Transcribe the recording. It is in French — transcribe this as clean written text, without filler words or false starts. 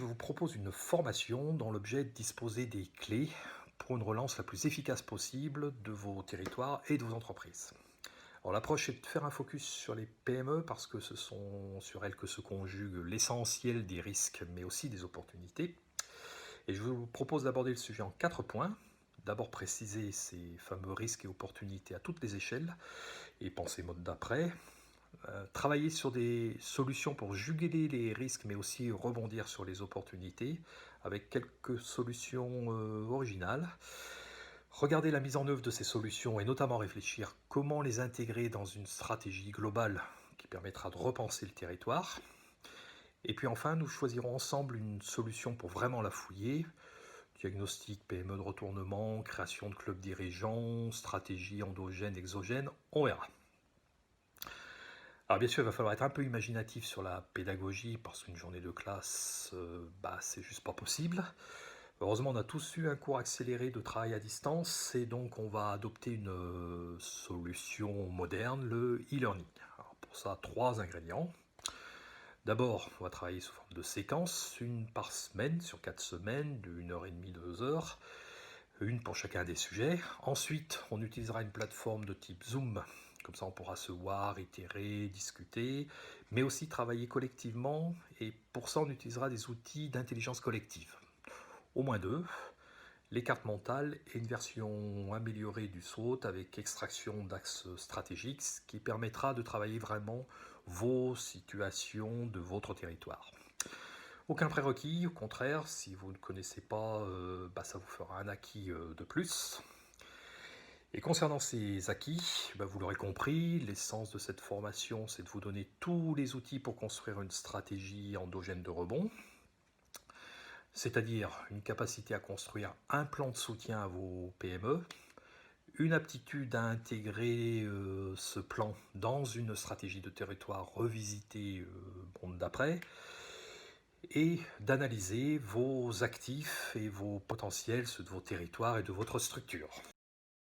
Je vous propose une formation dont l'objet est de disposer des clés pour une relance la plus efficace possible de vos territoires et de vos entreprises. Alors l'approche est de faire un focus sur les PME parce que ce sont sur elles que se conjugue l'essentiel des risques mais aussi des opportunités. Et je vous propose d'aborder le sujet en 4 points. D'abord préciser ces fameux risques et opportunités à toutes les échelles et penser mode d'après. Travailler sur des solutions pour juguler les risques mais aussi rebondir sur les opportunités avec quelques solutions originales. Regarder la mise en œuvre de ces solutions et notamment réfléchir comment les intégrer dans une stratégie globale qui permettra de repenser le territoire. Et puis enfin, nous choisirons ensemble une solution pour vraiment la fouiller. Diagnostic, PME de retournement, création de clubs dirigeants, stratégie endogène, exogène, on verra. Alors bien sûr, il va falloir être un peu imaginatif sur la pédagogie parce qu'une journée de classe, c'est juste pas possible. Heureusement, on a tous eu un cours accéléré de travail à distance et donc on va adopter une solution moderne, le e-learning. Alors pour ça, 3 ingrédients. D'abord, on va travailler sous forme de séquence, une par semaine sur 4 semaines, d'1 h 30, 2 heures, une pour chacun des sujets. Ensuite, on utilisera une plateforme de type Zoom. Comme ça, on pourra se voir, itérer, discuter, mais aussi travailler collectivement. Et pour ça, on utilisera des outils d'intelligence collective. Au moins 2. Les cartes mentales et une version améliorée du SWOT avec extraction d'axes stratégiques, ce qui permettra de travailler vraiment vos situations de votre territoire. Aucun prérequis, au contraire, si vous ne connaissez pas, ça vous fera un acquis de plus. Et concernant ces acquis, vous l'aurez compris, l'essence de cette formation, c'est de vous donner tous les outils pour construire une stratégie endogène de rebond, c'est-à-dire une capacité à construire un plan de soutien à vos PME, une aptitude à intégrer ce plan dans une stratégie de territoire revisitée monde d'après, et d'analyser vos actifs et vos potentiels, ceux de vos territoires et de votre structure.